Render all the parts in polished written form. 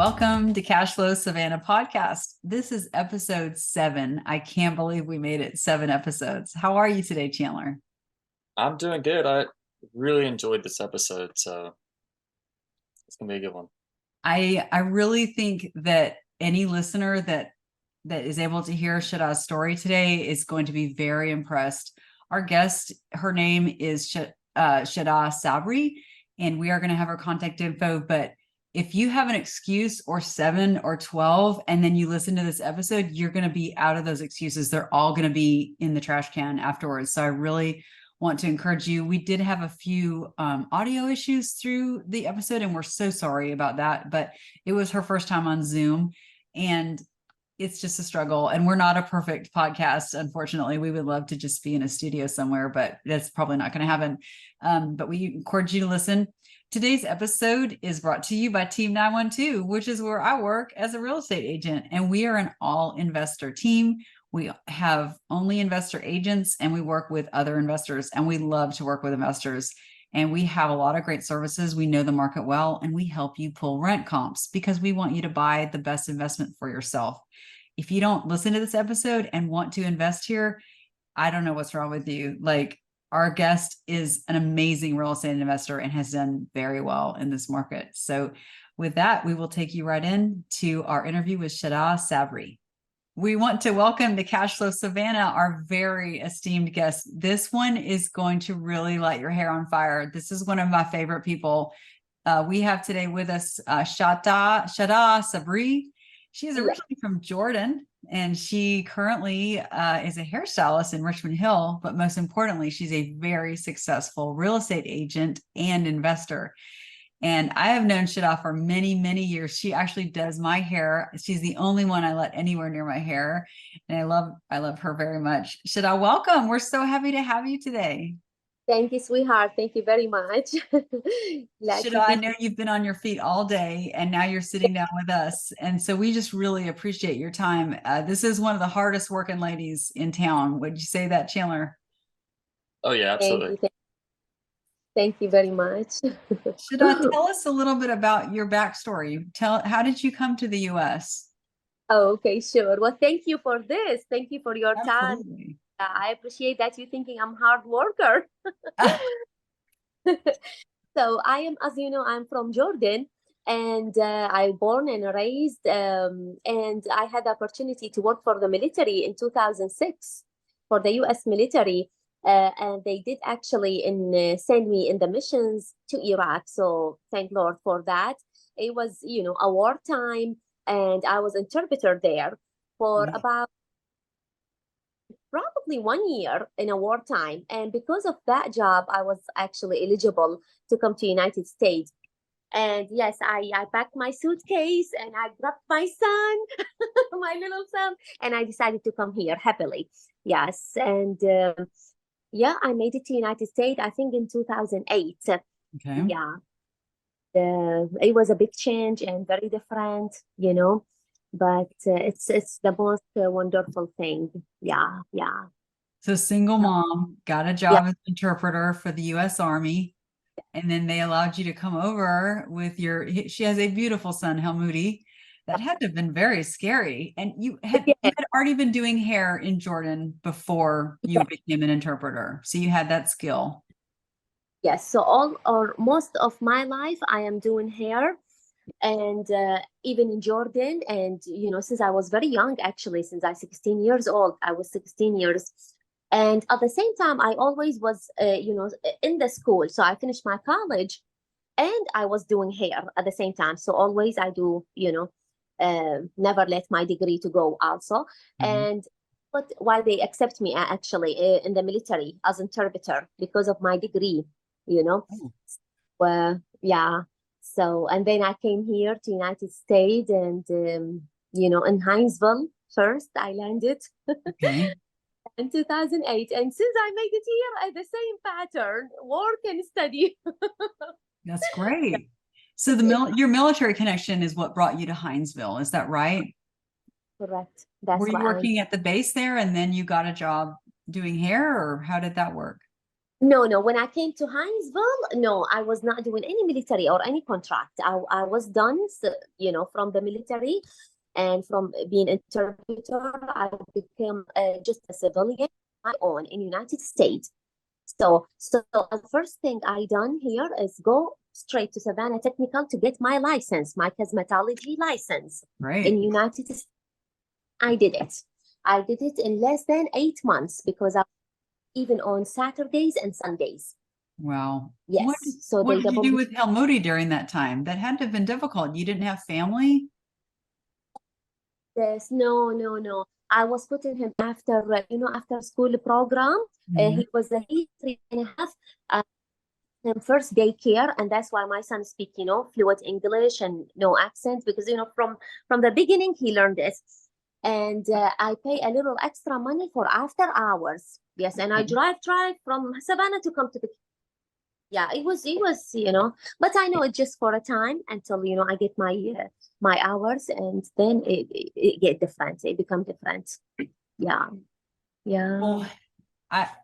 Welcome to Cash Flow Savannah podcast. This is episode 7. I can't believe we made it 7 episodes. How are you today, Chandler? I'm doing good. I really enjoyed this episode, so it's gonna be a good one. I really think that any listener that is able to hear Shada's story today is going to be very impressed. Our guest, her name is Shada Sabri, and we are going to have her contact info. But if you have an excuse or 7 or 12, and then you listen to this episode, you're going to be out of those excuses. They're all going to be in the trash can afterwards. So I really want to encourage you. We did have a few audio issues through the episode, and we're so sorry about that. But it was her first time on Zoom, and it's just a struggle. And we're not a perfect podcast, unfortunately. We would love to just be in a studio somewhere, but that's probably not going to happen. But we encourage you to listen. Today's episode is brought to you by Team 912, which is where I work as a real estate agent. And we are an all investor team. We have only investor agents, and we work with other investors, and we love to work with investors. And we have a lot of great services. We know the market well, and we help you pull rent comps because we want you to buy the best investment for yourself. If you don't listen to this episode and want to invest here, I don't know what's wrong with you. Like, our guest is an amazing real estate investor and has done very well in this market. So with that, we will take you right in to our interview with Shada Sabri. We want to welcome to Cash Flow Savannah, our very esteemed guest. This one is going to really light your hair on fire. This is one of my favorite people. We have today with us Shada Sabri. She is originally from Jordan, and she currently is a hairstylist in Richmond Hill. But most importantly, she's a very successful real estate agent and investor. And I have known Shada for many, many years. She actually does my hair. She's the only one I let anywhere near my hair. And I love her very much. Shada, welcome. We're so happy to have you today. Thank you, sweetheart. Thank you very much. Shada, I know you've been on your feet all day, and now you're sitting down with us. And so we just really appreciate your time. This is one of the hardest working ladies in town. Would you say that, Chandler? Oh yeah, absolutely. Thank you very much. Shada, tell us a little bit about your backstory. How did you come to the U.S.? Oh, okay, sure. Well, thank you for this. Thank you for your Absolutely. time. I appreciate that you thinking I'm hard worker. So I am, as you know, I'm from Jordan, and I born and raised, and I had the opportunity to work for the military in 2006 for the U.S. military. And they did actually send me in the missions to Iraq. So thank Lord for that. It was, a wartime, and I was interpreter there for about probably 1 year in a wartime. And because of that job, I was actually eligible to come to United States. And yes, I packed my suitcase and I grabbed my son, my little son, and I decided to come here happily. Yes. And yeah, I made it to United States, I think in 2008. Okay. Yeah. It was a big change and very different, but it's the most wonderful thing. Yeah. So single mom, got a job as an interpreter for the U.S. Army, and then they allowed you to come over with she has a beautiful son, Helmudi. That had to have been very scary. And you had already been doing hair in Jordan before you became an interpreter. So you had that skill. Yes. So all or most of my life, I am doing hair, and even in Jordan. And, since I was very young, actually, since I'm 16 years old, I was 16 years. And at the same time, I always was, in the school. So I finished my college and I was doing hair at the same time. So always I do, never let my degree to go also. And but why they accept me actually in the military as interpreter because of my degree, yeah. So, and then I came here to United States, and, in Hinesville first, I landed in 2008. And since I made it here at the same pattern, work and study. That's great. So your military connection is what brought you to Hinesville. Is that right? Correct. Were you working at the base there, and then you got a job doing hair, or how did that work? No. When I came to Hinesville, no, I was not doing any military or any contract. I was done, from the military, and from being interpreter, I became just a civilian on my own in United States. So the first thing I done here is go straight to Savannah Technical to get my license, my cosmetology license in Right. United States. I did it. I did it in less than 8 months because I even on Saturdays and Sundays. Wow. Yes. So What they did you double. do with Helmodi during that time? That had to have been difficult. You didn't have family? Yes. No. I was putting him after, after school program. Mhm. He was 3 and a half. Him first daycare, and that's why my son speak, fluent English and no accent, because from the beginning he learned this. And I pay a little extra money for after hours. Yes, and I drive from Savannah to come to the. Yeah, it was, but I know it's just for a time until I get my hours, and then it get different. It become different. Yeah, yeah. Well,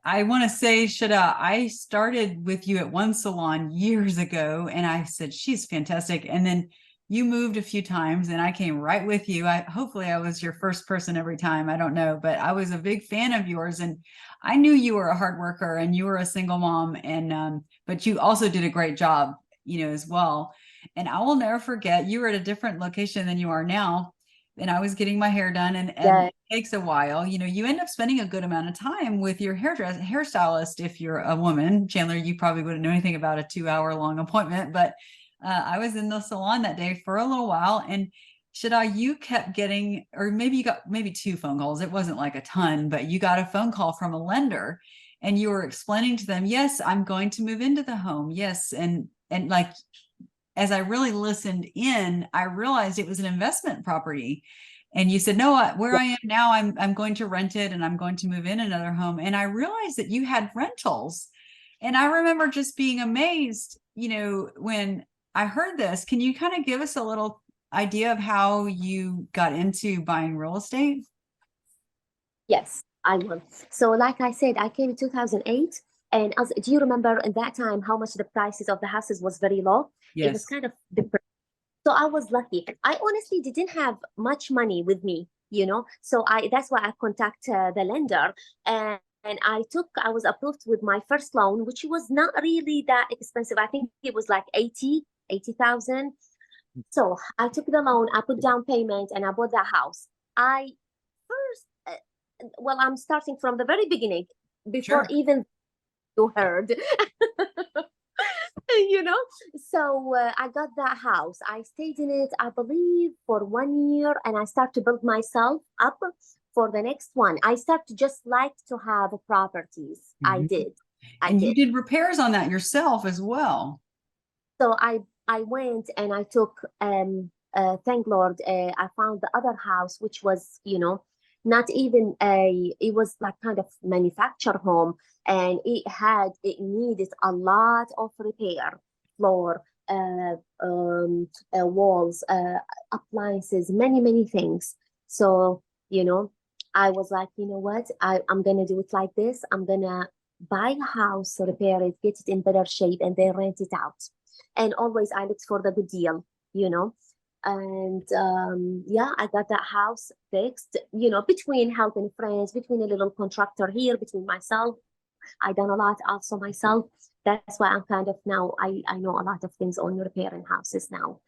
I want to say, Shada, I started with you at one salon years ago, and I said, she's fantastic. And then you moved a few times and I came right with you. Hopefully I was your first person every time. I don't know, but I was a big fan of yours, and I knew you were a hard worker and you were a single mom, and but you also did a great job, as well. And I will never forget, you were at a different location than you are now. And I was getting my hair done, and Yeah. it takes a while. You end up spending a good amount of time with your hairstylist. If you're a woman, Chandler, you probably wouldn't know anything about a 2 hour long appointment, but I was in the salon that day for a little while, and Shada, you kept getting, or maybe you got maybe 2 phone calls. It wasn't like a ton, but you got a phone call from a lender, and you were explaining to them, yes, I'm going to move into the home. Yes. And like, as I really listened in, I realized it was an investment property. And you said, no, where I am now, I'm going to rent it, and I'm going to move in another home. And I realized that you had rentals. And I remember just being amazed, when I heard this. Can you kind of give us a little idea of how you got into buying real estate? Yes, I will. So, like I said, I came in 2008. And do you remember in that time how much the prices of the houses was very low? It was Yes. kind of depressing. So I was lucky. I honestly didn't have much money with me. So that's why I contact the lender, and I was approved with my first loan, which was not really that expensive. I think it was like 80,000. So I took the loan, I put down payment, and I bought that house. I first, well, I'm starting from the very beginning, before Sure. even you heard. you know so I got that house. I stayed in it, I believe, for 1 year, and I start to build myself up for the next one. I start to just like to have properties. I Mhm. did. I And you did. did repairs on that yourself as well. So I went and I took, thank Lord, I found the other house, which was, not even it was like kind of manufactured home, and it needed a lot of repair, floor, walls, appliances, many things. So, I was like, you know what, I'm gonna do it like this. I'm gonna buy a house, repair it, get it in better shape, and then rent it out. And always I looked for the good deal, you know. And yeah, I got that house fixed, between helping friends, between a little contractor here, between myself. I done a lot also myself. That's why I'm kind of now, I know a lot of things on repairing houses now.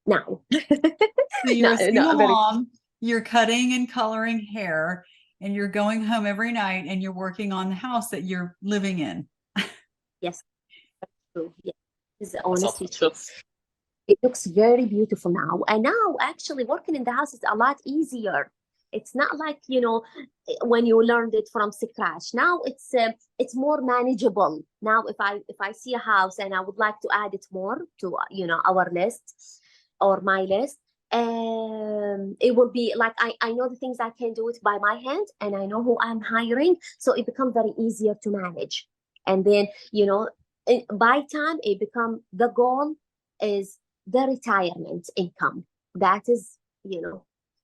Now, So you're a single not very. mom, you're cutting and coloring hair, and you're going home every night, and you're working on the house that you're living in. Yes, true. Yes, it's That's honestly true. awesome. It looks very beautiful now. And now actually working in the house is a lot easier. It's not like, when you learned it from scratch. Now it's more manageable. Now if I see a house and I would like to add it more to our list or my list, it will be like I know the things I can do it by my hand, and I know who I'm hiring, so it becomes very easier to manage. And then by time it become the goal is the retirement income. That is,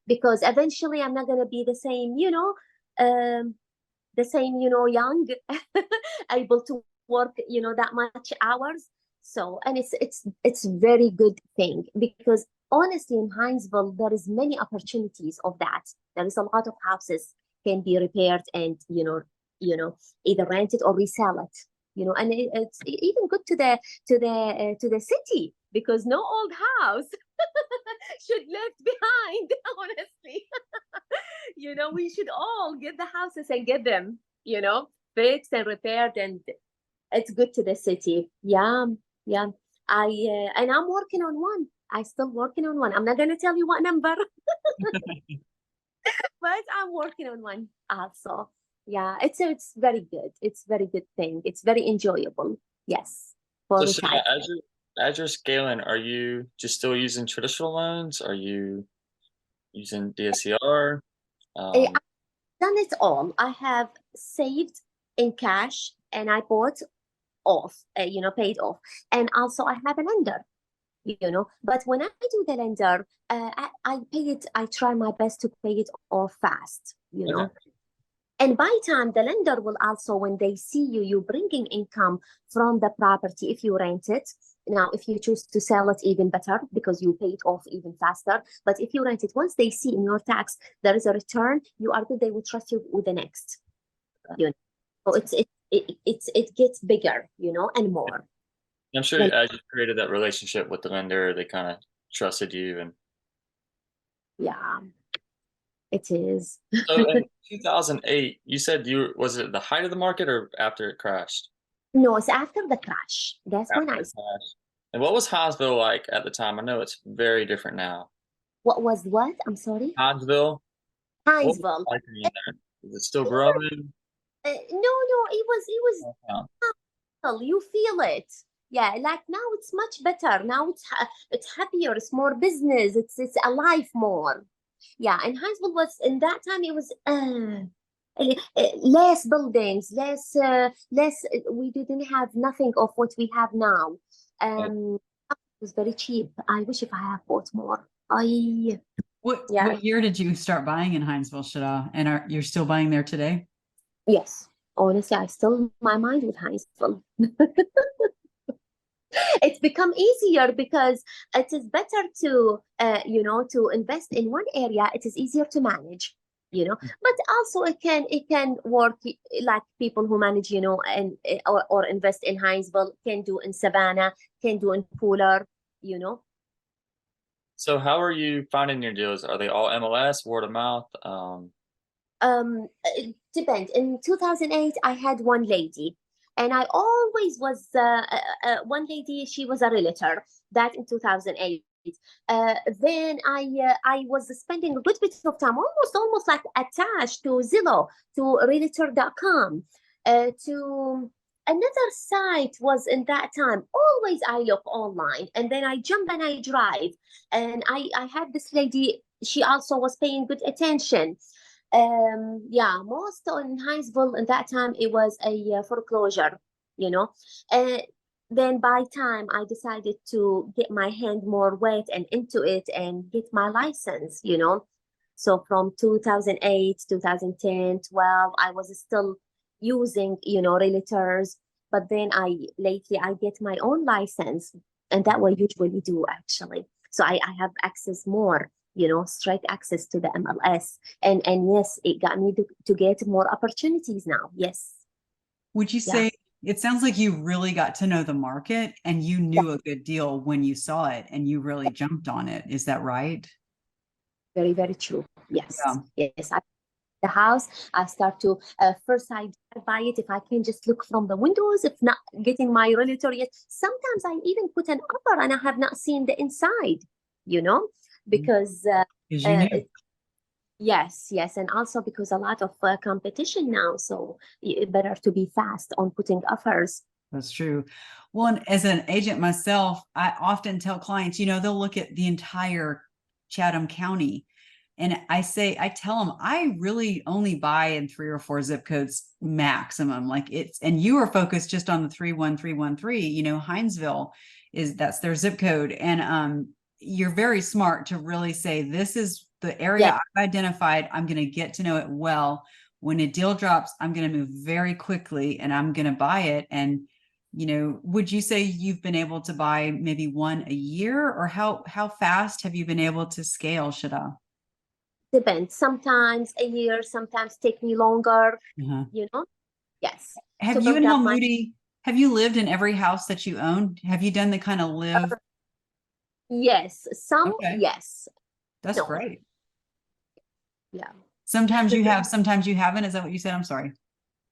because eventually I'm not going to be the same, young, able to work, that much hours. So, and it's very good thing, because honestly, in Hinesville, there is many opportunities of that. There is a lot of houses can be repaired and, either rent it or resell it. And it's even good to the city, because no old house should left behind. Honestly, we should all get the houses and get them, fixed and repaired, and it's good to the city. Yeah, yeah. And I'm working on one. I still working on one. I'm not gonna tell you what number, but I'm working on one also. Yeah, it's very good. It's very good thing. It's very enjoyable. Yes, for So the Shana, child. as you're scaling, are you just still using traditional loans? Are you using DSCR? I've Um, done it all. I have saved in cash, and I bought off, paid off, and also I have a lender. But when I do the lender, I pay it. I try my best to pay it off fast. okay. And by time the lender will also, when they see you bringing income from the property, if you rent it. Now, if you choose to sell it, even better, because you pay it off even faster. But if you rent it, once they see in your tax there is a return, you are good. They will trust you with the next. So it gets bigger, and more. I'm sure Then, as you created that relationship with the lender, they kind of trusted you. And yeah, it is. so in 2008, you said was it the height of the market or after it crashed? No, it's after the crash. That's when After it crashed. And what was Hinesville like at the time? I know it's very different now. What was what? I'm sorry. Hinesville, what was Hinesville. it like in there? Is it still growing? No, it was Uh, you feel it. Yeah, like now it's much better. Now it's happier. It's more business. It's alive more. Yeah, and Hinesville was in that time. It was less buildings, less. We didn't have nothing of what we have now. It was very cheap. I wish if I have bought more. I Yeah. What year did you start buying in Hinesville, Shada? And you're still buying there today? Yes, honestly, I still my mind with Hinesville. It's become easier because it is better to invest in one area. It is easier to manage, but also it can work like people who manage, and or invest in Hinesville can do in Savannah, can do in Pooler, you know. So how are you finding your deals? Are they all MLS, word of mouth? It depends. In 2008, I had one lady, and I always was one lady. She was a realtor. That in 2008. Then I was spending a good bit of time, almost like attached to Zillow, to Realtor.com, to another site was in that time. Always I look online, and then I jump and I drive, and I had this lady. She also was paying good attention. Yeah, most in Hinesville in that time it was a foreclosure, you know. Uh, then by time I decided to get my hand more wet and into it and get my license, So from 2008, 2010, 12, I was still using, realtors. But then lately I get my own license, and that what I usually do actually. So I have access more, straight access to the MLS. And yes, it got me to get more opportunities now. Yes. Would you Yeah. say it sounds like you really got to know the market and you knew a good deal when you saw it and you really jumped on it? Is that right? Very, very true. Yes. Yeah. Yes. The house, I start to first I buy it if I can just look from the windows, if not getting my realtor yet. Sometimes I even put an offer and I have not seen the inside, because Because you knew. yes, and also because a lot of competition now, so better to be fast on putting offers. That's true. Well, and as an agent myself, I often tell clients, they'll look at the entire Chatham County. And I tell them, I really only buy in 3 or 4 zip codes maximum. And you are focused just on the 31313, Hinesville that's their zip code. And you're very smart to really say, this is the area I've identified. I'm going to get to know it well. When a deal drops, I'm going to move very quickly and I'm going to buy it. And would you say you've been able to buy maybe one a year, or how fast have you been able to scale, Shada? Depends. Sometimes a year, sometimes take me longer, Uh-huh. Yes. Have To you build and up my Moody, have you lived in every house that you own? Have you done the kind of live? Yes. Some Okay, yes. that's No. great. Yeah. Sometimes you have, sometimes you haven't. Is that what you said? I'm sorry.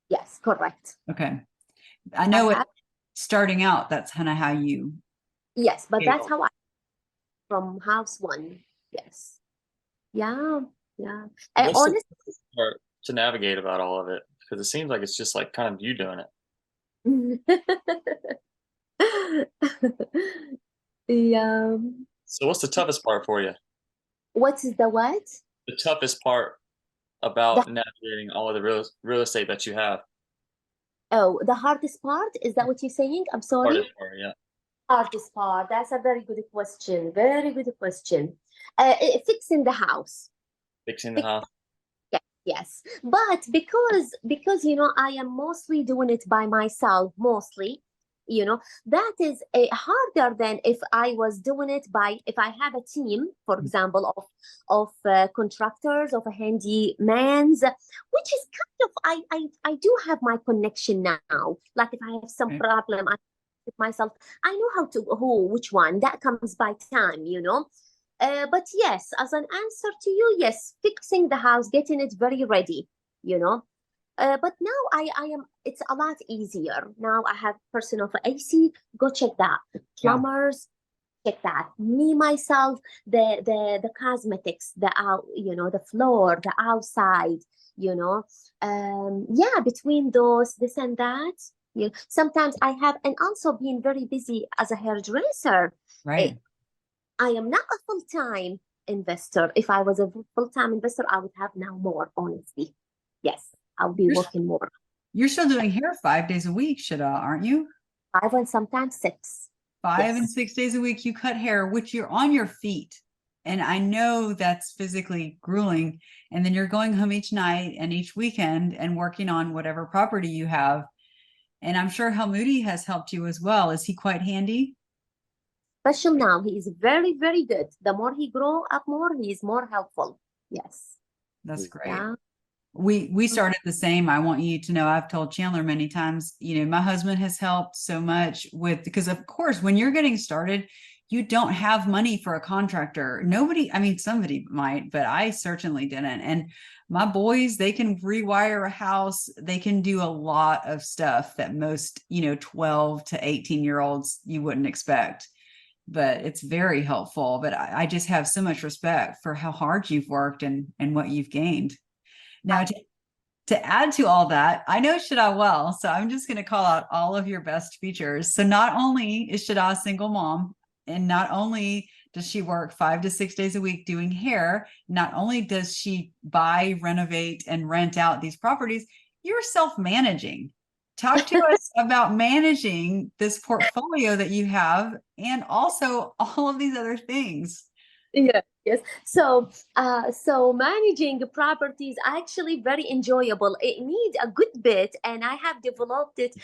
Yes, correct. Okay. I I know it have. starting out, that's kind of how you Yes, but that's scale. how I from house one. Yes. Yeah. Yeah. And What's the honestly, toughest part to navigate about all of it? Because it seems like it's just like kind of you doing it. yeah. So what's the toughest part for you? What is the what? The toughest part The about navigating all of the real estate that you have? the hardest part, is that what you're saying? I'm sorry. Hardest part, yeah. Hardest part. That's a very good question. Very good question. Fixing the house. Fixing the house. Yes, yes. But because I am mostly doing it by myself, mostly, that is harder than if I was doing it by if I have a team, for example, of contractors, of handymans, which is kind of I do have my connection now. Like if I have some Okay. problem, I with myself, I know how to which one that comes by time. But yes, as an answer to you, yes, fixing the house, getting it very ready, you know. But now I am, it's a lot easier. Now I have personal for AC, go check that. Yeah. Plumbers, check that. Me, myself, the cosmetics, the out, the floor, the outside, yeah, between those, this and that. Sometimes I have, and also being very busy as a hairdresser. Right. I am not a full-time investor. If I was a full-time investor, I would have now more, honestly. Yes, I'll be You're, working more. you're still doing hair 5 days a week, Shada, aren't you? 5 and sometimes 6. 5 and 6 days a week, you cut hair, which you're on your feet. And I know that's physically grueling. And then you're going home each night and each weekend and working on whatever property you have. And I'm sure how Moody has helped you as well. Is he quite handy? Especially now, he is very, very good. The more he grow up more, he is more helpful. Yes. That's great. Yeah. We started the same. I want you to know, I've told Chandler many times, my husband has helped so much with, because of course, when you're getting started, you don't have money for a contractor. Nobody, I mean, somebody might, but I certainly didn't. And my boys, they can rewire a house. They can do a lot of stuff that most, 12 to 18-year-olds you wouldn't expect. But it's very helpful. But I just have so much respect for how hard you've worked and what you've gained. Now, to add to all that, I know Shada well, so I'm just going to call out all of your best features. So not only is Shada a single mom, and not only does she work 5 to 6 days a week doing hair, not only does she buy, renovate, and rent out these properties, you're self-managing. Talk to us about managing this portfolio that you have and also all of these other things. Yeah, yes. So managing properties actually very enjoyable. It needs a good bit, and I have developed it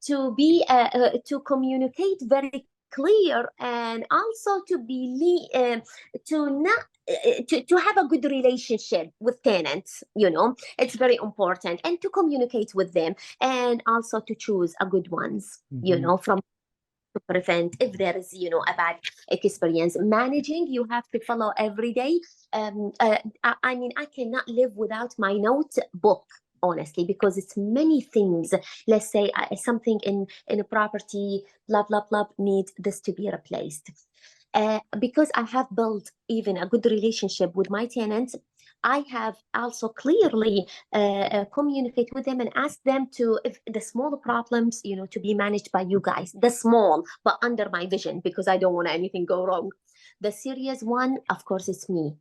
to be to communicate very clear, and also to be to not to have a good relationship with tenants. It's very important, and to communicate with them, and also to choose a good ones. From to prevent if there is a bad experience. Managing, you have to follow every day. I mean, I cannot live without my notebook, honestly, because it's many things. Let's say something in a property, blah blah blah, need this to be replaced. Because I have built even a good relationship with my tenants, I have also clearly communicate with them and ask them to, if the small problems, to be managed by you guys, the small, but under my vision, because I don't want anything go wrong. The serious one, of course, it's me.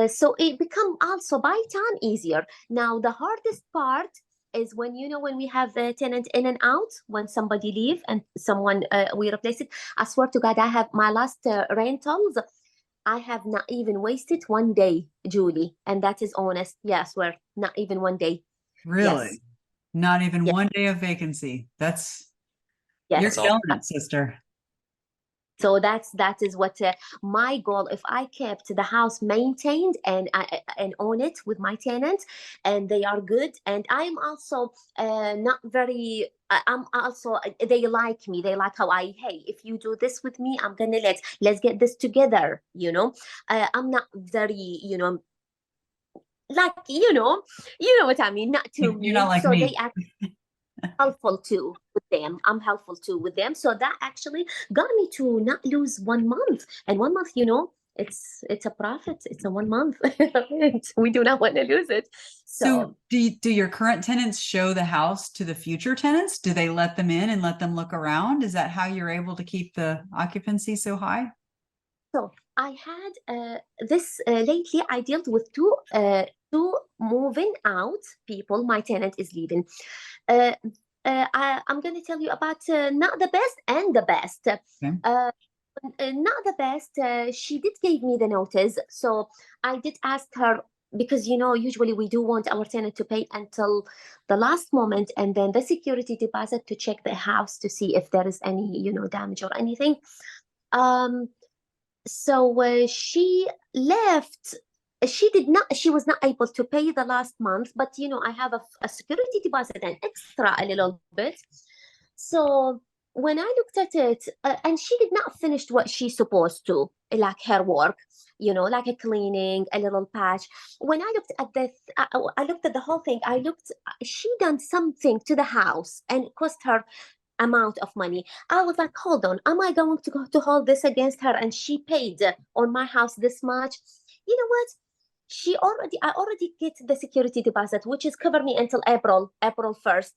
So it become also by time easier. Now, the hardest part is when we have a tenant in and out, when somebody leave and someone we replace it. I swear to God, I have my last rentals, I have not even wasted one day, Julie, and that is honest. Yeah, I swear, not even one day. Really? Yes. Not even Yeah. one day of vacancy. That's You're Yes. all. killing it, sister. So that is what my goal. If I kept the house maintained and own it with my tenants, and they are good, and I'm also not very. I'm also they like me. They like how hey, if you do this with me, I'm gonna let's get this together. I'm not very like you know what I mean. Not too You're not mean. like So they me. act helpful too with them. I'm helpful too with them. So that actually got me to not lose 1 month. And 1 month, it's a profit. It's a 1 month. We do not want to lose it. So do your current tenants show the house to the future tenants? Do they let them in and let them look around? Is that how you're able to keep the occupancy so high? So I had this lately. I dealt with two moving out people. My tenant is leaving. Uh, I'm going to tell you about not the best and the best. Okay. Not the best. She did give me the notice, so I did ask her because usually we do want our tenant to pay until the last moment, and then the security deposit to check the house to see if there is any damage or anything. So she left. She was not able to pay the last month, but I have a security deposit and extra a little bit. So when I looked at it, and she did not finish what she's supposed to, like her work, like a cleaning, a little patch. When I looked at I looked at the whole thing. She done something to the house and it cost her amount of money. I was like, hold on, am I going to go to hold this against her? And she paid on my house this much. You know what? I already get the security deposit, which is cover me until April 1st.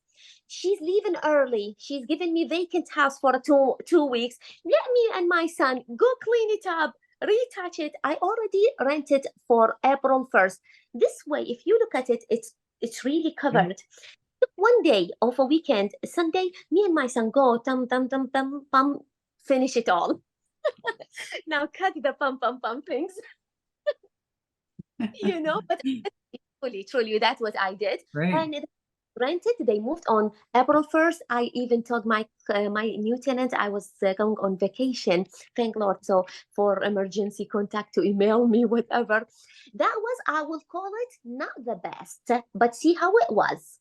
She's leaving early. She's giving me vacant house for two weeks. Let me and my son go clean it up, retouch it. I already rented for April 1st. This way, if you look at it, it's really covered. One day of a weekend, Sunday, me and my son go, finish it all. Now cut the pum things, but truly, that's what I did. Great. And it rented, they moved on April 1st. I even told my new tenant I was going on vacation. Thank Lord. So for emergency contact to email me, whatever. That was, I will call it not the best, but see how it was.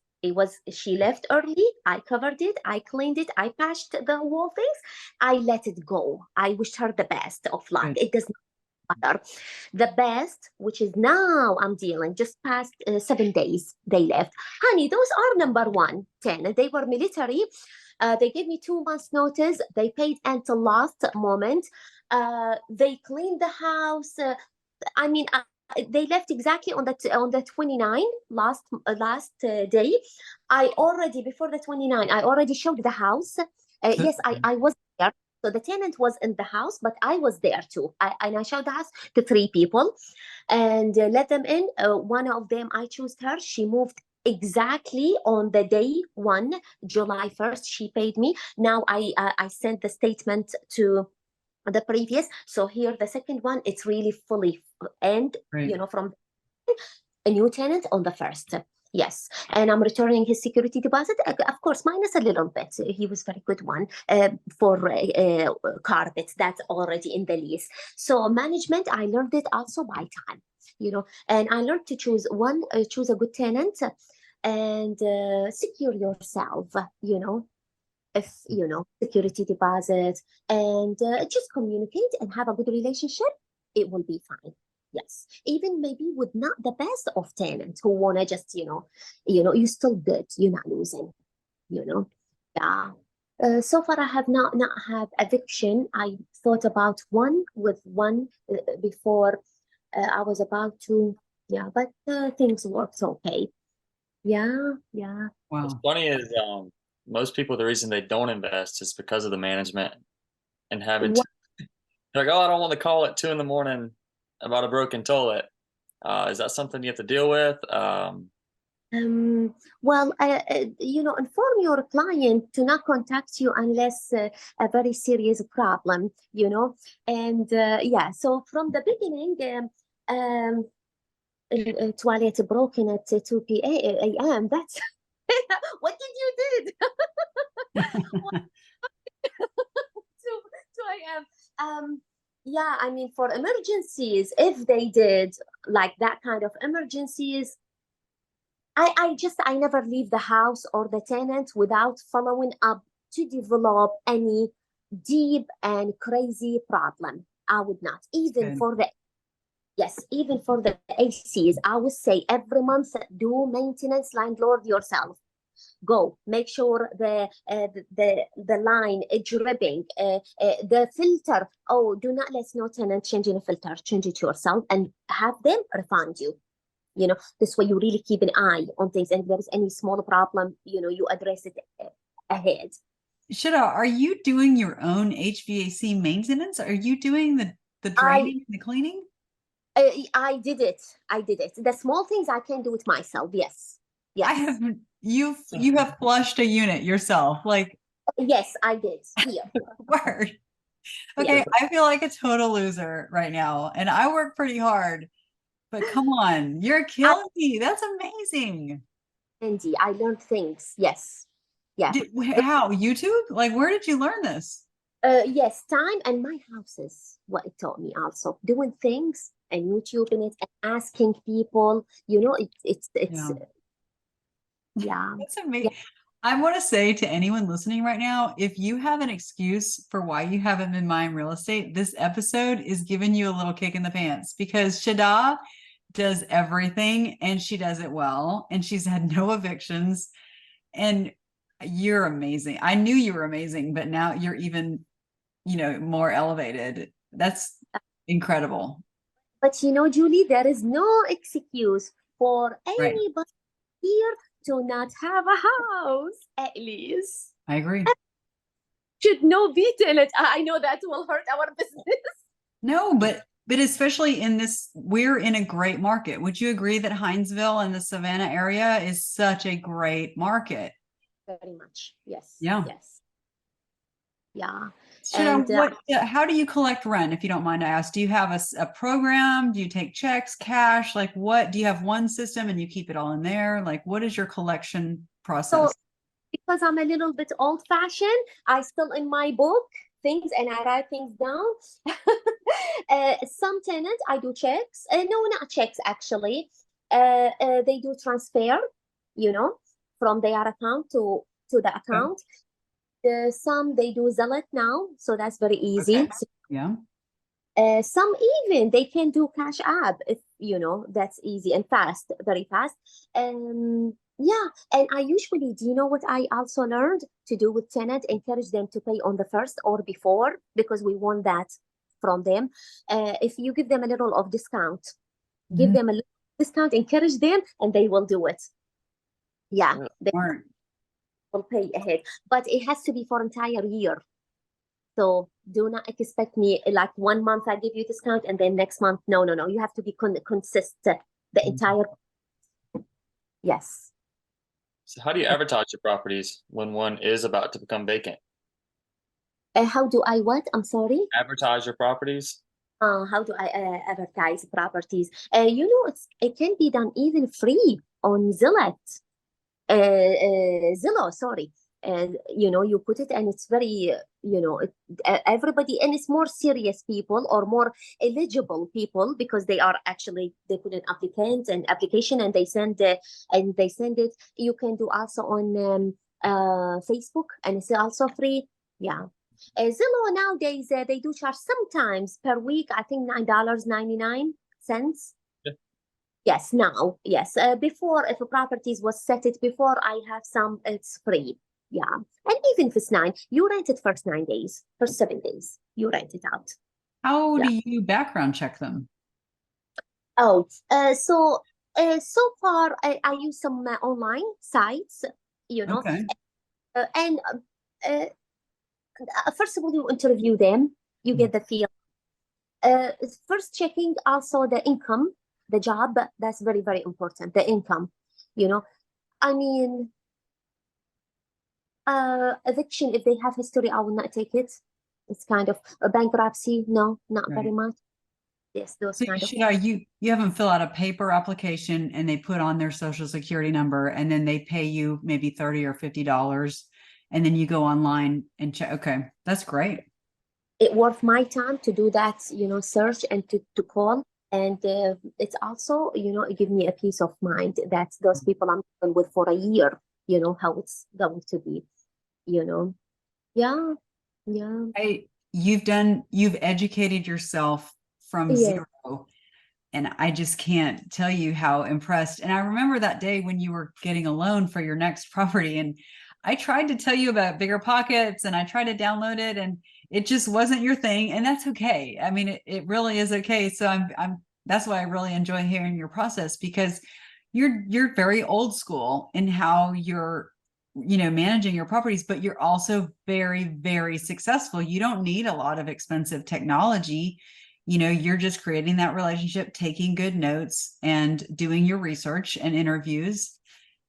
She left early. I covered it. I cleaned it. I patched the wall things. I let it go. I wished her the best of luck. Good. It does not matter. The best, which is now I'm dealing, just past 7 days, they left. Honey, those are number 10. They were military. They gave me 2 months notice. They paid until last moment. They cleaned the house. They left exactly on the 29th last day. I already before the 29th I already showed the house. Yes, I was there. So the tenant was in the house, but I was there too. I showed the house to 3 people and let them in. One of them, I chose her. She moved exactly on the day 1, July 1st. She paid me. Now I sent the statement to the previous. So here, the second one, it's really fully and Great. from a new tenant on the 1st. Yes, and I'm returning his security deposit, of course, minus a little bit. He was very good one for carpets. That's already in the lease. So management, I learned it also by time, and I learned to choose a good tenant and secure yourself, if security deposit and just communicate and have a good relationship, it will be fine. Yes, even maybe with not the best of tenants who want to just you're still good, you're not losing, yeah. So far I have not had eviction. I thought about one before I was about to, but things worked okay. Yeah. What's Wow. funny is most people, the reason they don't invest is because of the management and having to, like, oh, I don't want to call at 2 a.m. about a broken toilet. Is that something you have to deal with? Well, inform your client to not contact you unless a very serious problem, and so from the beginning, toilet broken at 2 p.m. That's what did you did? Yeah, I mean, for emergencies, if they did like that kind of emergencies, I never leave the house or the tenant without following up to develop any deep and crazy problem. I would not, even Good. for the yes, even for the ACs, I would say every month do maintenance landlord yourself. Go make sure the line is dripping, the filter. Oh, do not let no tenant changing a filter. Change it yourself and have them refund you. This way you really keep an eye on things, and if there is any small problem, you address it ahead. Shida, are you doing your own HVAC maintenance? Are you doing the draining and the cleaning? I did it. The small things I can do it myself. Yes. I Yes. haven't. You have flushed a unit yourself, like Yes, I did. Here. word. Okay, Yeah. I feel like a total loser right now, and I work pretty hard. But come on, you're killing me. That's amazing. Andy, I learned things. Yes. Yeah. How? YouTube? Like, where did you learn this? Yes, time and my house is what it taught me also. Doing things and YouTube in it and asking people, it's Yeah. yeah. That's amazing. Yeah. I want to say to anyone listening right now, if you have an excuse for why you haven't been buying real estate, this episode is giving you a little kick in the pants, because Shada does everything and she does it well, and she's had no evictions, and you're amazing. I knew you were amazing, but now you're even, more elevated. That's incredible. But Julie, there is no excuse for Right. anybody here to not have a house, at least. I agree. Should no be tenant. I know that will hurt our business. No, but especially in this, we're in a great market. Would you agree that Hinesville and the Savannah area is such a great market? Very much. Yes. Yeah. Yes. Yeah. And how do you collect rent, if you don't mind to ask? Do you have a program? Do you take checks, cash? Like, what do you have, one system and you keep it all in there? Like, what is your collection process? So, because I'm a little bit old fashioned, I still in my book things and I write things down. Some tenants I do checks. No, not checks actually. They do transfer, from their account to the account. Some they do Zelle now, so that's very easy. Okay. Yeah. Some even they can do Cash App, if that's easy and fast, very fast. Yeah, and I usually, do you know what I also learned to do with tenant? Encourage them to pay on the first or before, because we want that from them. If you give them a little of discount, give them a little discount, encourage them, and they will do it. Yeah, they will pay ahead, but it has to be for entire year. So do not expect me like 1 month I give you discount and then next month. No. You have to be consistent the entire. Yes. So how do you advertise your properties when one is about to become vacant? How do I what? I'm sorry? Advertise your properties? How do I advertise properties? It can be done even free on Zillow. Zillow, sorry. You put it and it's very, everybody, and it's more serious people or more eligible people, because they put an application and they send it. You can do also on Facebook, and it's also free. Yeah. Zillow nowadays, they do charge sometimes per week, I think $9.99. Yeah. Yes, now, yes. Before, if a properties was set it before, I have some, it's free. Yeah. And even if it's 9, you rent it first 9 days, first 7 days, you rent it out. How do you background check them? Oh, so far I use some online sites, Okay. And first of all, you interview them, you get the feel. First checking also the income, the job, that's very, very important, the income, I mean, eviction, if they have history, I will not take it. It's kind of a bankruptcy. No, not very much. Yes, those kind of. You have them fill out a paper application and they put on their social security number, and then they pay you maybe $30 or $50, and then you go online and check. Okay, that's great. it worth my time to do that, search and to call. And it's also, it give me a peace of mind that those people I'm dealing with for a year, how it's going to be, you know. Yeah, yeah, You've educated yourself from yeah. zero. And I just can't tell you how impressed. And I remember that day when you were getting a loan for your next property. And I tried to tell you about Bigger Pockets and I tried to download it and it just wasn't your thing. And that's okay. I mean, it really is okay. So that's why I really enjoy hearing your process, because you're very old school in how you're, managing your properties, but you're also very, very successful. You don't need a lot of expensive technology. You're just creating that relationship, taking good notes and doing your research and interviews.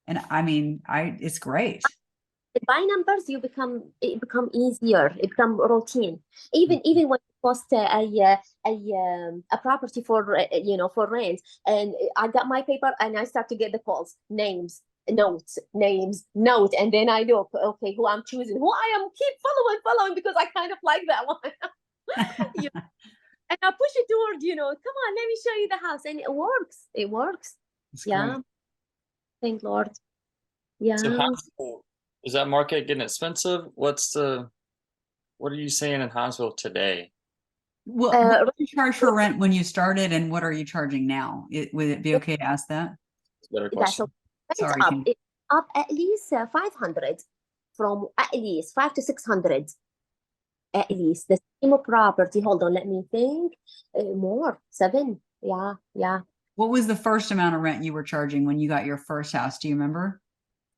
And I mean, it's great. By numbers, it become easier. It become routine. Even when you post a property for rent, and I got my paper and I start to get the calls, names, note, and then I look, okay, who I'm choosing, who I am keep following because I kind of like that one. And I push it toward, come on, let me show you the house, and it works. It works. It's Yeah. great. Thank Lord. Yeah. So is that market getting expensive? What are you seeing in Hinesville today? What did you charge for rent when you started, and what are you charging now? Would it be okay to ask that? That's a better That's question. Sorry. it's up at least 500, from at least 5 to 600. At least the same property. Hold on, let me think. More 7. Yeah, yeah. What was the first amount of rent you were charging when you got your first house? Do you remember?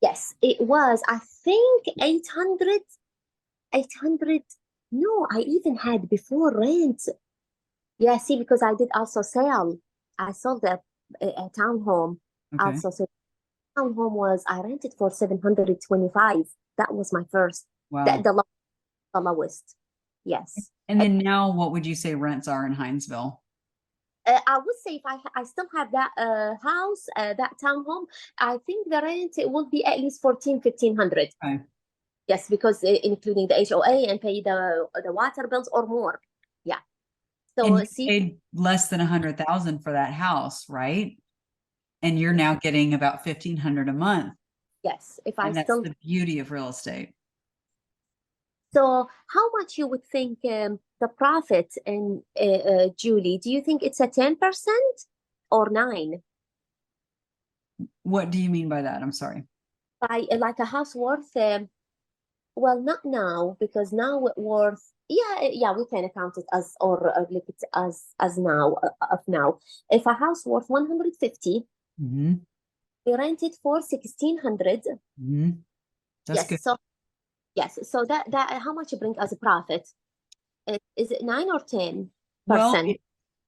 Yes, it was. I think 800. 800. No, I even had before rent. Yeah, see, because I did also sell. I sold a townhome. Okay. Also, so townhome was, I rented for 725. That was my first. Wow. The lowest. Yes. And then now, what would you say rents are in Hinesville? I would say if I still have that house, that townhome, I think the rent it will be at least 1,500. Okay. Yes, because including the HOA and pay the water bills or more. Yeah. So And you paid less than 100,000 for that house, right? And you're now getting about 1,500 a month. yes, if And I that's still. the beauty of real estate. So how much you would think the profit in Julie? Do you think it's a 10% or 9%? What do you mean by that? I'm sorry. By like a house worth, well, not now, because now it worth, yeah, we can count it as, or look it as now, of now. If a house worth 150, Mm-hmm. we rent it for 1,600. Mm-hmm. That's Yes, good. so yes, so that how much you bring as a profit? Is it 9 or 10%? Well,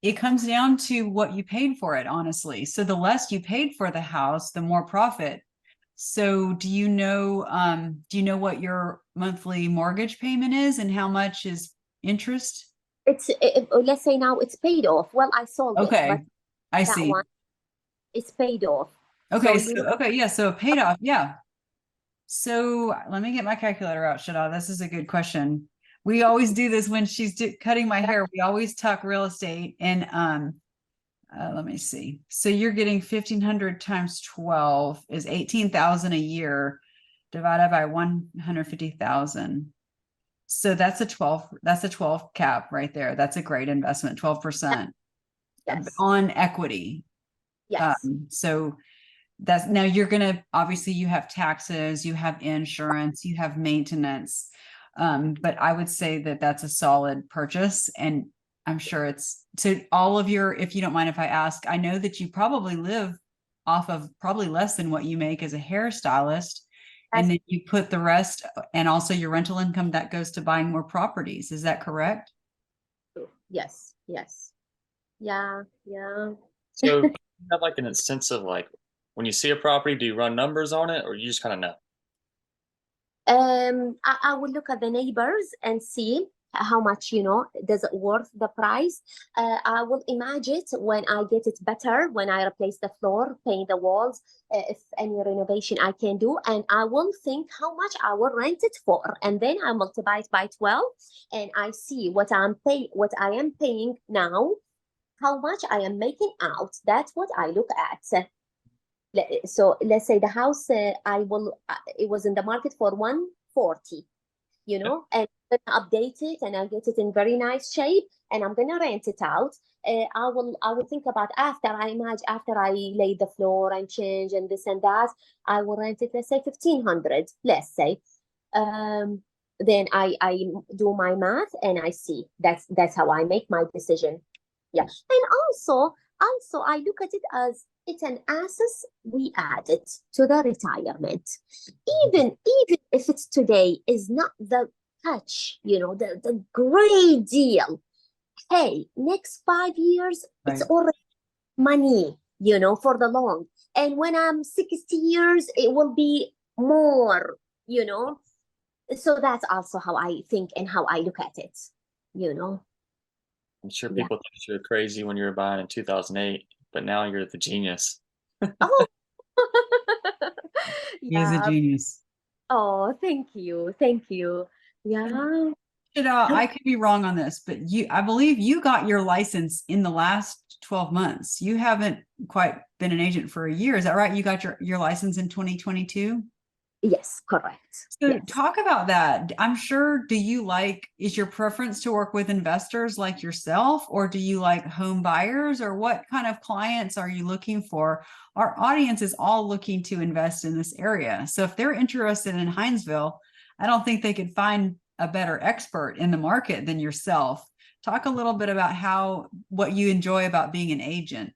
it comes down to what you paid for it, honestly. So the less you paid for the house, the more profit. So do you know what your monthly mortgage payment is and how much is interest? Let's say now it's paid off. Well, I sold it, but Okay. I that see. one is paid off. Okay. So Okay. Yeah. So it paid off. Yeah. So let me get my calculator out, Shada. This is a good question. We always do this when she's cutting my hair. We always talk real estate, and let me see. So you're getting 1,500 times 12 is 18,000 a year, divided by 150,000. So that's a 12 cap right there. That's a great investment, 12% yes, on equity. yes. So that's now you're gonna, obviously you have taxes, you have insurance, you have maintenance. But I would say that that's a solid purchase, and I'm sure it's so all of your, if you don't mind if I ask, I know that you probably live off of probably less than what you make as a hairstylist, and then you put the rest and also your rental income that goes to buying more properties. Is that correct? Yes, yes. Yeah, yeah. So you have like an extensive, like when you see a property, do you run numbers on it or you just kind of know? I will look at the neighbors and see how much, does it worth the price. I will imagine it when I get it better, when I replace the floor, paint the walls, if any renovation I can do, and I will think how much I will rent it for, and then I multiply it by 12, and I see what I am paying now, how much I am making out. That's what I look at. So let's say the house, it was in the market for 140, and I'm gonna update it and I'll get it in very nice shape and I'm gonna rent it out. I will think about, after I lay the floor and change and this and that, I will rent it, let's say 1,500, let's say. Then I do my math and I see that's how I make my decision. Yeah. And also I look at it as it's an asset we added to the retirement. Even if it's today is not the catch, the great deal. Hey, next 5 years, Right. it's already money, for the long. And when I'm 60 years, it will be more, So that's also how I think and how I look at it, I'm sure Yeah. people thought you were crazy when you were buying in 2008, but now you're the genius. Oh, He is a yeah. genius. Oh, thank you. Thank you. Yeah. I could be wrong on this, but I believe you got your license in the last 12 months. You haven't quite been an agent for a year. Is that right? You got your license in 2022? Yes, correct. So Yes. talk about that. I'm sure, is your preference to work with investors like yourself, or do you like home buyers, or what kind of clients are you looking for? Our audience is all looking to invest in this area. So if they're interested in Hinesville, I don't think they could find a better expert in the market than yourself. Talk a little bit about what you enjoy about being an agent.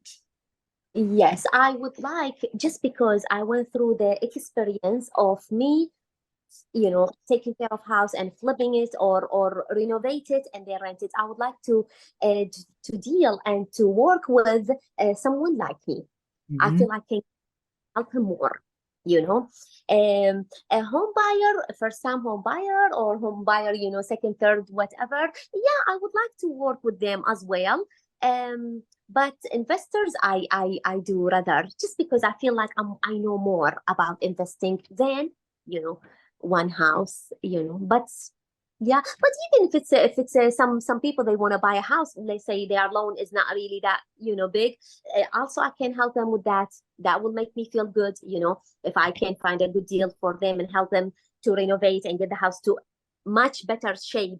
Yes, I would like, just because I went through the experience of me, taking care of house and flipping it or renovate it and then rent it. I would like to deal and to work with someone like me. I feel I can help him more. A home buyer, first time home buyer or home buyer, second, third, whatever. Yeah, I would like to work with them as well. But investors, I do rather, just because I feel like I know more about investing than, one house, but yeah. But even if it's some people, they want to buy a house, let's say their loan is not really that, big, also I can help them with that. That will make me feel good, if I can find a good deal for them and help them to renovate and get the house to much better shape,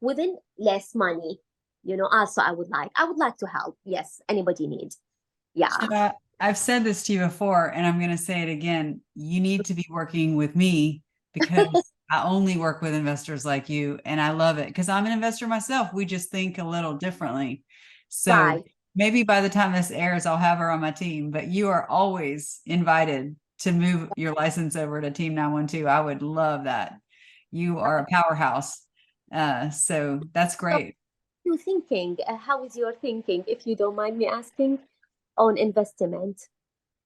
within less money. Also I would like to help. Yes, anybody needs. Yeah. I've said this to you before, and I'm going to say it again. You need to be working with me, because I only work with investors like you, and I love it because I'm an investor myself. We just think a little differently. So Right. maybe by the time this airs, I'll have her on my team, but you are always invited to move your license over to Team 912. I would love that. You are a powerhouse. So that's great. You thinking, how is your thinking, if you don't mind me asking, on investment?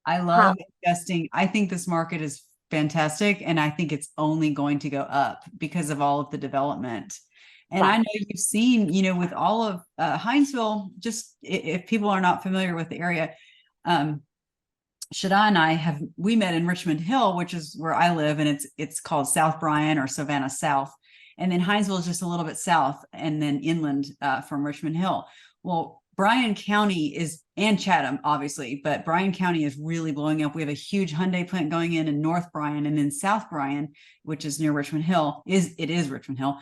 I love investing. I think this market is fantastic, and I think it's only going to go up because of all of the development. And I know you've seen, with all of Hinesville, just if people are not familiar with the area, Shada and I we met in Richmond Hill, which is where I live, and it's called South Bryan or Savannah South. And then Hinesville is just a little bit south and then inland from Richmond Hill. Well, Bryan County and Chatham, obviously, but Bryan County is really blowing up. We have a huge Hyundai plant going in North Bryan, and then South Bryan, which is near Richmond Hill, is Richmond Hill.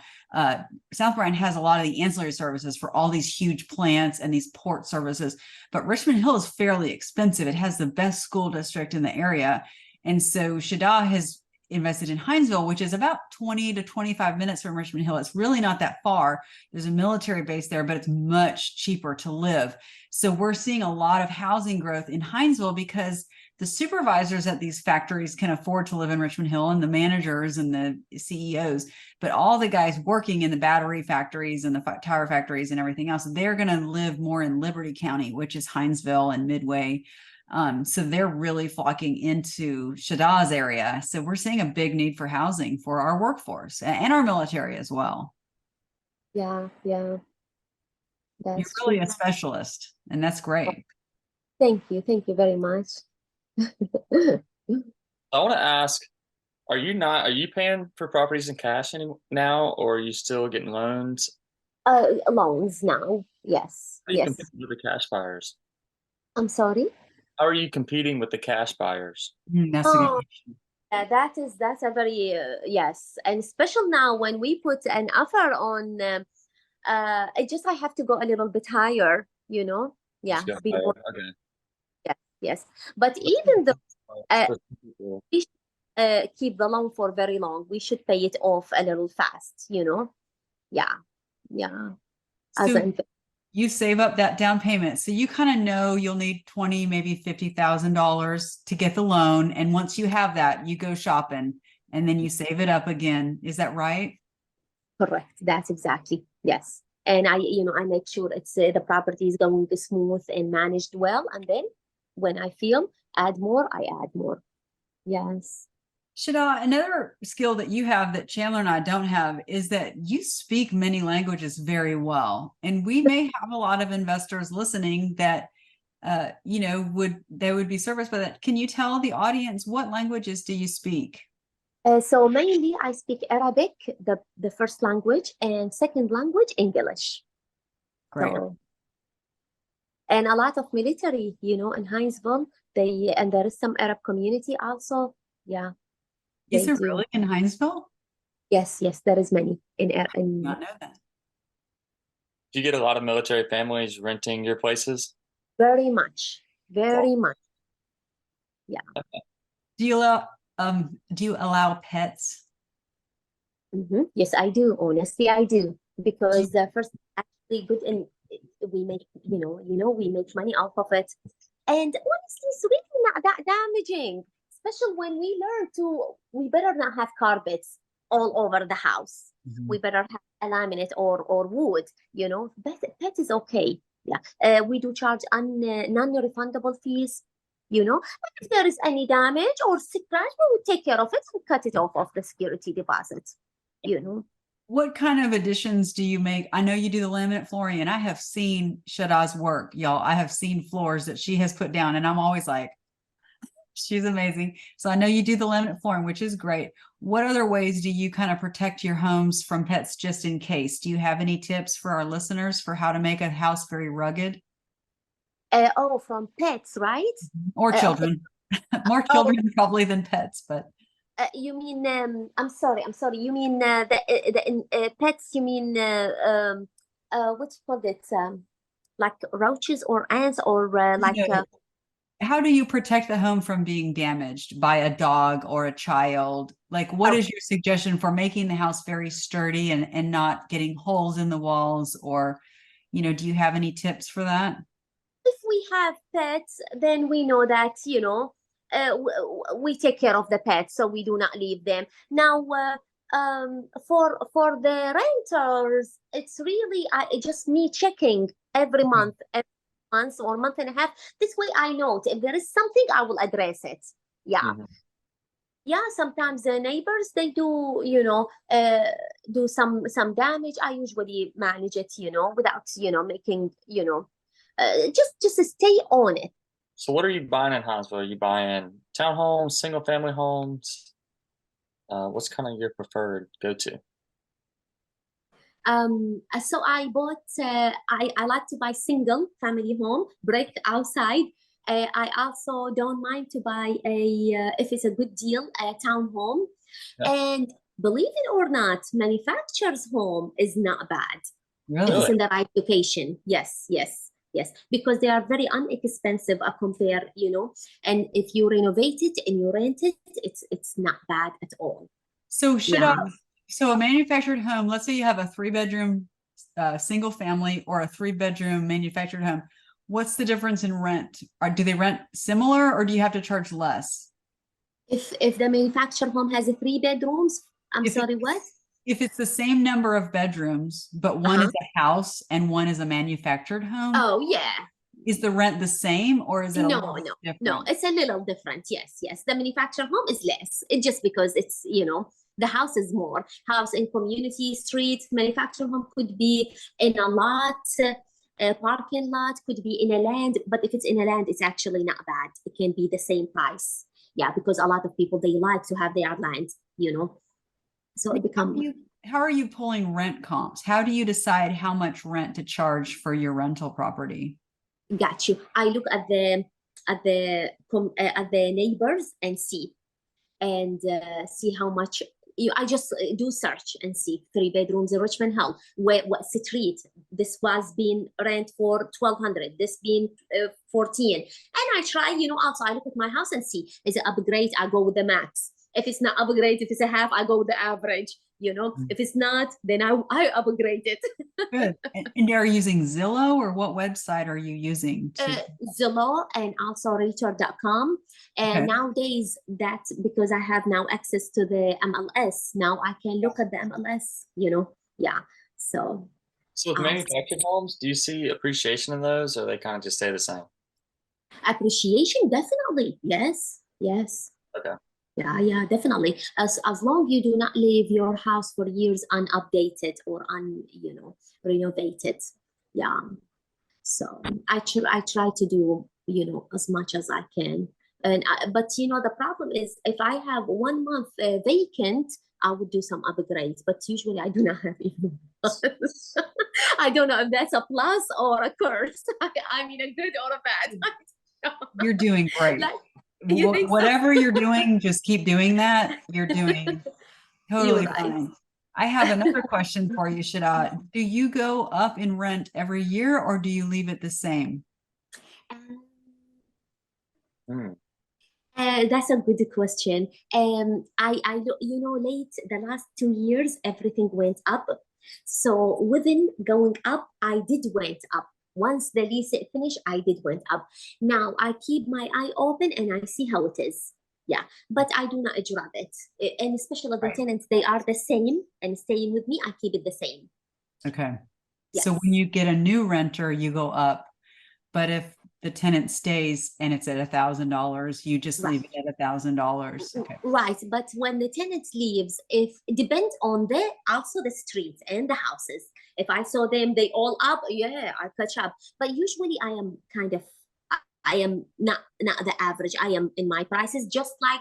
South Bryan has a lot of the ancillary services for all these huge plants and these port services, but Richmond Hill is fairly expensive. It has the best school district in the area. And so Shada has invested in Hinesville, which is about 20 to 25 minutes from Richmond Hill. It's really not that far. There's a military base there, but it's much cheaper to live. So we're seeing a lot of housing growth in Hinesville because the supervisors at these factories can afford to live in Richmond Hill, and the managers and the CEOs, but all the guys working in the battery factories and the tire factories and everything else, they're going to live more in Liberty County, which is Hinesville and Midway. So they're really flocking into Shada's area. So we're seeing a big need for housing for our workforce and our military as well. Yeah, You're that's really true. a specialist, and that's great. Thank you very much. I want to ask, are you paying for properties in cash now, or are you still getting loans? Loans now. Yes, How are you yes. competing with the cash buyers? I'm sorry. How are you competing with the cash buyers? That's a good Oh, question. that's a very yes, and special now when we put an offer on. It just I have to go a little bit higher, you know. Yeah, Just go be higher. more. Okay. Yes, yes. But What's the even though uh, for people? we should keep the loan for very long, we should pay it off a little fast, you know. Yeah, yeah. As So an you save up that down payment. So you kind of know you'll need 20, maybe $50,000 to get the loan. And once you have that, you go shopping and then you save it up again. Is that right? correct. That's exactly yes. And I make sure it's the property is going smooth and managed well, and then when I feel add more, I add more. Yes. Shada, another skill that you have that Chandler and I don't have is that you speak many languages very well. And we may have a lot of investors listening that would be serviced by that. Can you tell the audience what languages do you speak? So mainly I speak Arabic, the first language, and second language English. Great. So and a lot of military, in Hinesville, and there is some Arab community also. Yeah, Is they there do. really in Hinesville? Yes, there is many Not know that. Do you get a lot of military families renting your places? very much, very much. Yeah. Do you allow pets? Yes, I do. Honestly, I do Do because first, actually, good and we make we make money off of it, and honestly, it's really not that damaging. Especially when we learn we better not have carpets all over the house. We better have a laminate or wood. But pet is okay. Yeah, we do charge non-refundable fees. And if there is any damage or scratch, we will take care of it and cut it off of the security deposit. What kind of additions do you make? I know you do the laminate flooring, and I have seen Shada's work, y'all. I have seen floors that she has put down, and I'm always like, she's amazing. So I know you do the laminate flooring, which is great. What other ways do you kind of protect your homes from pets just in case? Do you have any tips for our listeners for how to make a house very rugged? From pets, right? Or Okay. children? More children probably than pets, but You mean I'm sorry. You mean the pets? You mean what's called it? Like roaches or ants or how do you protect the home from being damaged by a dog or a child? Like, what oh, is your suggestion for making the house very sturdy and not getting holes in the walls? Or, do you have any tips for that? if we have pets, then we know that we take care of the pets, so we do not leave them. Now, for the renters, it's really just me checking every month, or month and a half. This way, I know if there is something, I will address it. Yeah. Yeah, sometimes the neighbors they do do some damage. I usually manage it without making just stay on it. So what are you buying in Hinesville? Are you buying townhomes, single family homes? What's kind of your preferred go-to? So I bought I like to buy single family home, brick outside. I also don't mind to buy if it's a good deal, a townhome. Yeah. And believe it or not, manufacturer's home is not bad. If Really? it's in the right location. Yes, because they are very inexpensive compare, and if you renovate it and you rent it, it's not bad at all. So Yeah. so a manufactured home, let's say you have a 3-bedroom single family or a 3-bedroom manufactured home. What's the difference in rent? Or do they rent similar, or do you have to charge less? If the manufactured home has 3 bedrooms, what? If it's the same number of bedrooms, but one is a house and one is a manufactured home, Oh yeah. is the rent the same, or is it a little different? No, it's a little different. Yes. The manufactured home is less. It's just because it's The house is more. House in community, street, manufactured home could be in a lot, a parking lot, could be in a land. But if it's in a land, it's actually not bad. It can be the same price. Yeah, because a lot of people, they like to have their land, you know. So it becomes. How are you pulling rent comps? How do you decide how much rent to charge for your rental property? Got you. I look at the neighbors and see how much. I just do search and see 3 bedrooms in Richmond Hill. What street? This was being rent for 1,200. This being 14. And I try, also I look at my house and see, is it upgrade? I go with the max. If it's not upgrade, if it's a half, I go with the average. If it's not, then I upgrade it. Good. And are you using Zillow, or what website are you using? Zillow, and also realtor.com. And Okay. nowadays, that's because I have now access to the MLS. Now I can look at the MLS, Yeah. So with manufactured homes, do you see appreciation in those, or they kind of just stay the same? appreciation, definitely. Yes. Okay. Yeah, definitely. As long you do not leave your house for years unupdated or renovated. Yeah. So I try to do, as much as I can. But the problem is, if I have 1 month vacant, I would do some upgrades. But usually I do not have even. I don't know if that's a plus or a curse. I mean, a good or a bad. You're doing great. You think so? Whatever you're doing, just keep doing that. You're doing totally You're right. fine. I have another question for you, Shada. Do you go up in rent every year, or do you leave it the same? That's a good question. I late the last 2 years, everything went up. So within going up, I did went up. Once the lease finished, I did went up. Now I keep my eye open and I see how it is. Yeah, but I do not drop it. And especially the tenants, they are the same and staying with me, I keep it the same. Okay. Yes. So when you get a new renter, you go up. But if the tenant stays and it's at $1,000, you just leave it at $1,000. Okay. Right. But when the tenant leaves, it depends on also the streets and the houses. If I saw them, they all up, I catch up. But usually I am not the average. I am in my prices, just like,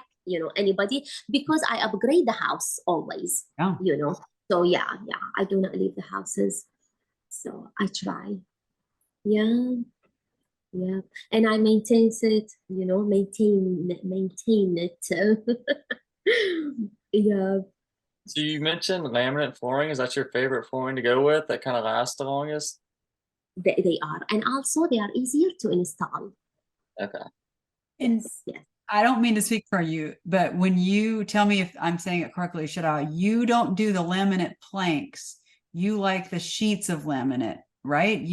anybody, because I upgrade the house always, So yeah, I do not leave the houses. So I try. Yeah. And I maintain it, maintain it. Yeah. So you mentioned laminate flooring. Is that your favorite flooring to go with that kind of lasts the longest? They are. And also they are easier to install. Okay. Yes. I don't mean to speak for you, but when you tell me if I'm saying it correctly, Shada, you don't do the laminate planks. You like the sheets of laminate, right?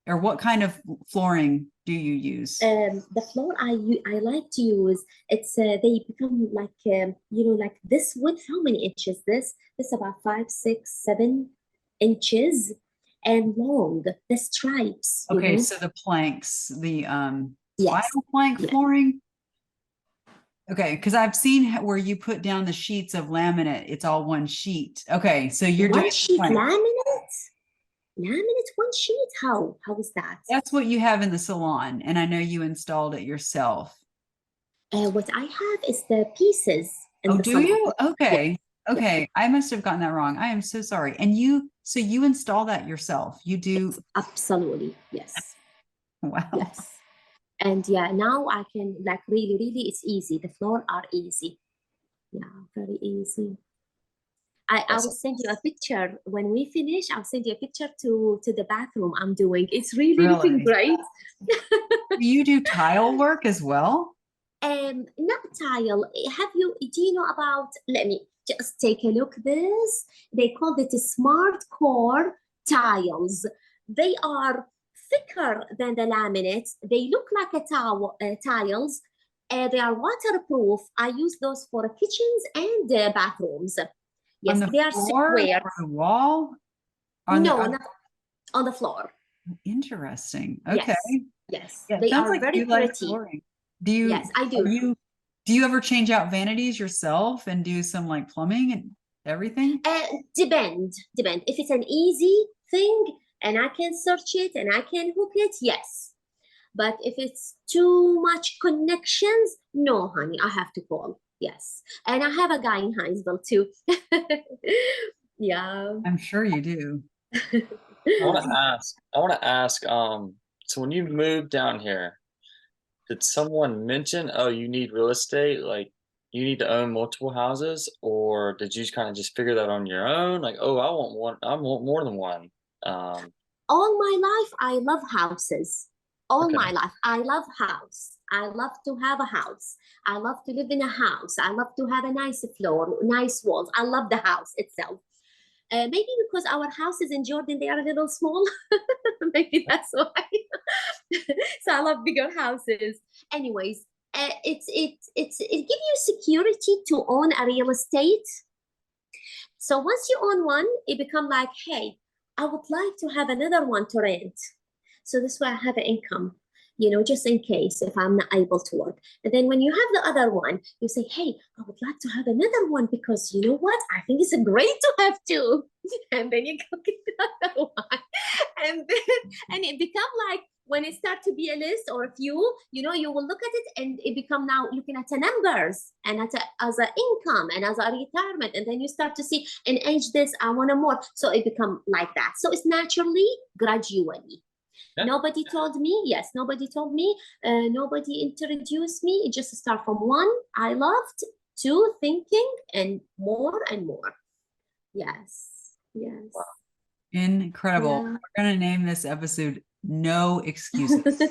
Or what kind of flooring do you use? The floor I like to use, it's they become like like this width. How many inches? This about 5, 6, 7 inches and long. The stripes. Okay, so the planks, the yes. vinyl plank flooring. Okay, because I've seen where you put down the sheets of laminate. It's all one sheet. Okay, so you're doing sheet laminate. Laminate 1 sheet? How is that? That's what you have in the salon, and I know you installed it yourself. What I have is the pieces. Oh, do you? Okay. Okay. I must have gotten that wrong. I am so sorry. And so you install that yourself? You do? Absolutely. Yes. Wow. Yes. And now I can really, it's easy. The floor are easy. Yeah, very easy. I will send you a picture when we finish. I'll send you a picture to the bathroom I'm doing. It's really looking great. Do you do tile work as well? Not tile. Do you know about, let me just take a look at this. They call it smart core tiles. They are thicker than the laminates. They look like tiles. They are waterproof. I use those for kitchens and bathrooms. Yes, they are square. On the wall? Not on the floor. Interesting. Okay. Yes. Yeah, They are like very pretty. Do you? Yes, I do. Do you ever change out vanities yourself and do some like plumbing and everything? Depend. If it's an easy thing and I can search it and I can hook it, yes. But if it's too much connections, no, honey, I have to call. Yes. And I have a guy in Hinesville too. Yeah. I'm sure you do. I want to ask, so when you moved down here, did someone mention, oh, you need real estate? Like you need to own multiple houses, or did you kind of just figure that on your own? Like, oh, I want more than one. Um, All my life, I love houses. All okay. my life, I love house. I love to have a house. I love to live in a house. I love to have a nice floor, nice walls. I love the house itself. Maybe because our houses in Jordan, they are a little small. Maybe that's why. So I love bigger houses. Anyways, it gives you security to own a real estate. So once you own one, it become like, hey, I would like to have another one to rent. So this way I have an income, just in case if I'm not able to work. And then when you have the other one, you say, hey, I would like to have another one because you know what? I think it's great to have two. And then you go get the other one. And it become like when it start to be a list or a few, you will look at it and it become now looking at the numbers and as an income and as a retirement. And then you start to see in age this, I want a more. So it become like that. So it's naturally, gradually. Yeah. Nobody told me. Yes, nobody told me. Nobody introduced me. It just start from one, I loved, two, thinking, and more and more. Yes. Yes. Wow. Incredible. Yeah. We're going to name this episode No Excuses.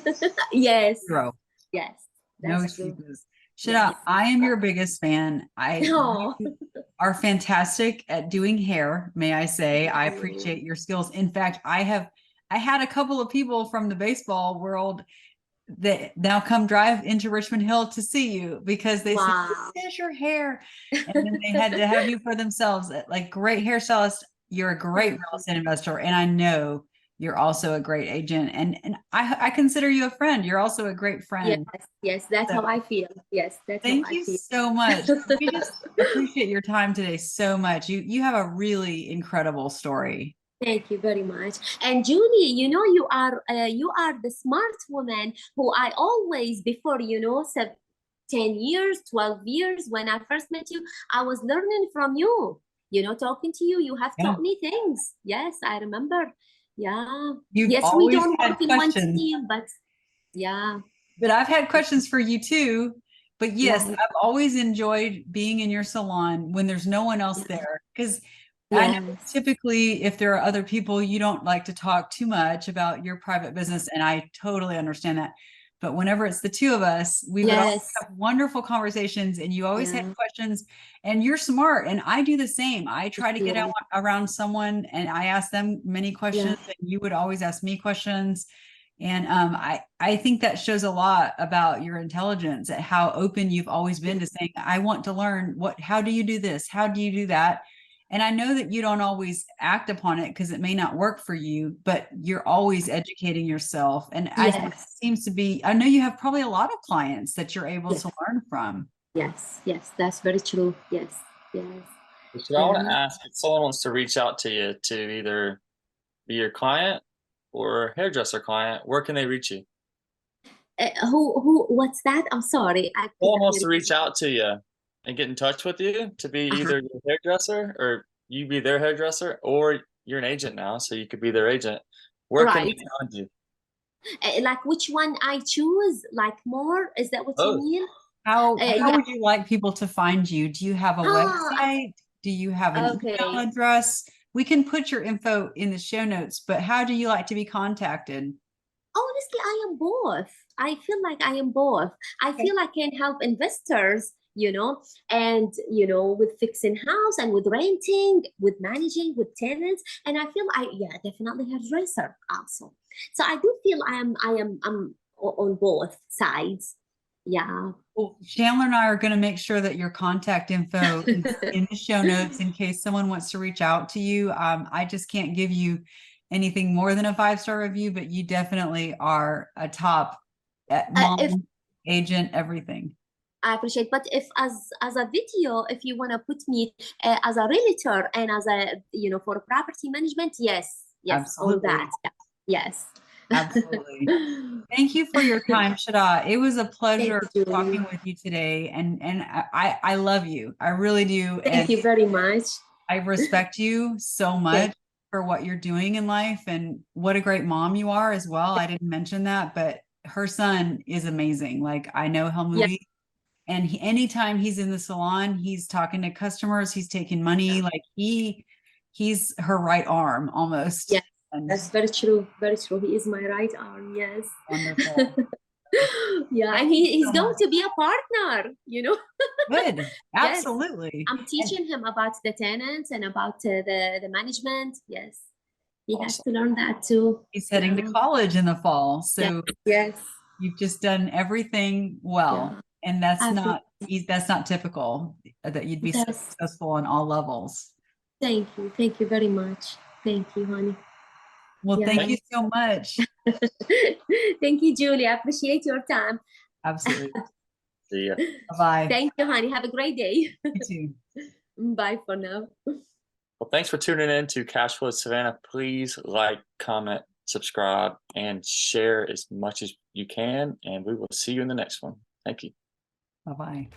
Yes. Zero. Yes. No That's true. excuses. Shada, I am your biggest fan. Oh. You are fantastic at doing hair, may I say. I appreciate your skills. In fact, I had a couple of people from the baseball world that now come drive into Richmond Hill to see you because they said, Wow. this is your hair. And then they had to have you for themselves. Like, great hairstylist. You're a great real estate investor. And I know you're also a great agent. And I consider you a friend. You're also a great friend. Yes, that's So, how I feel. Yes, that's how thank I you feel. so much. We just appreciate your time today so much. You have a really incredible story. Thank you very much. And Julie, you are the smart woman who I always before 10 years, 12 years when I first met you, I was learning from you. Talking to you, you have taught me things. Yes, I remember. Yeah. You've Yes, we always don't had work in one questions. team, but yeah. But I've had questions for you too. But yes, Right. I've always enjoyed being in your salon when there's no one else there. Because I know Yes. typically if there are other people, you don't like to talk too much about your private business. And I totally understand that. But whenever it's the two of us, we would always have wonderful conversations and you always had questions and you're smart. And I do the same. I try to get around someone and I ask them many questions and you would always ask me questions. And I think that shows a lot about your intelligence at how open you've always been to saying, I want to learn how do you do this? How do you do that? And I know that you don't always act upon it because it may not work for you, but you're always educating yourself. And I seems to be, I know you have probably a lot of clients that you're able to learn from. Yes, that's very true. Yes. So I want to ask if someone wants to reach out to you to either be your client or hairdresser client, where can they reach you? What's that? I'm sorry. Someone wants to reach out to you and get in touch with you to be either your hairdresser or you be their hairdresser, or you're an agent now, so you could be their agent. Where can they find you? Like which one I choose? Like more? Is that what you mean? How would you like people to find you? Do you have a website? Do you have an email address? We can put your info in the show notes, but how do you like to be contacted? Honestly, I am both. I feel like I am both. I feel I can help investors, and, with fixing house and with renting, with managing, with tenants. And I feel definitely hairdresser also. So I do feel I'm on both sides. Yeah. Well, Chandler and I are going to make sure that your contact info is in the show notes in case someone wants to reach out to you. I just can't give you anything more than a 5-star review, but you definitely are a top mom, agent, everything. I appreciate. But if as a video, if you want to put me as a realtor and as a, you know, for property management, yes, all Absolutely. that. Yes. Absolutely. Thank you for your time, Shada. It was a pleasure you, talking Julie. with you today. And I love you. I really do. Thank you very much. I respect you so much for what you're doing in life and what a great mom you are as well. I didn't mention that, but her son is amazing. Like, I know he'll Yeah. movie, and anytime he's in the salon, he's talking to customers, he's taking money. Like, he's her right arm almost. Yes, And that's very true. Very true. He is my right arm. Yes. wonderful. Yeah, and Thank you he's so going much. to be a partner, you know. Good. Yes. Absolutely. I'm teaching him about the tenants and about the management. Yes. He has Awesome. to learn that too. He's heading to Yeah. college in the fall. So Yes. you've just done everything well. Yeah. And that's Absolutely. not typical that you'd be so Yes. successful on all levels. Thank you. Thank you very much. Thank you, honey. Well, Yeah. thank you so much. Thank you, Julie. I appreciate your time. Absolutely. See ya. Bye-bye. Thank you, honey. Have a great day. You too. Bye for now. Well, thanks for tuning in to Cash Flow Savannah. Please like, comment, subscribe, and share as much as you can. And we will see you in the next one. Thank you. Bye-bye.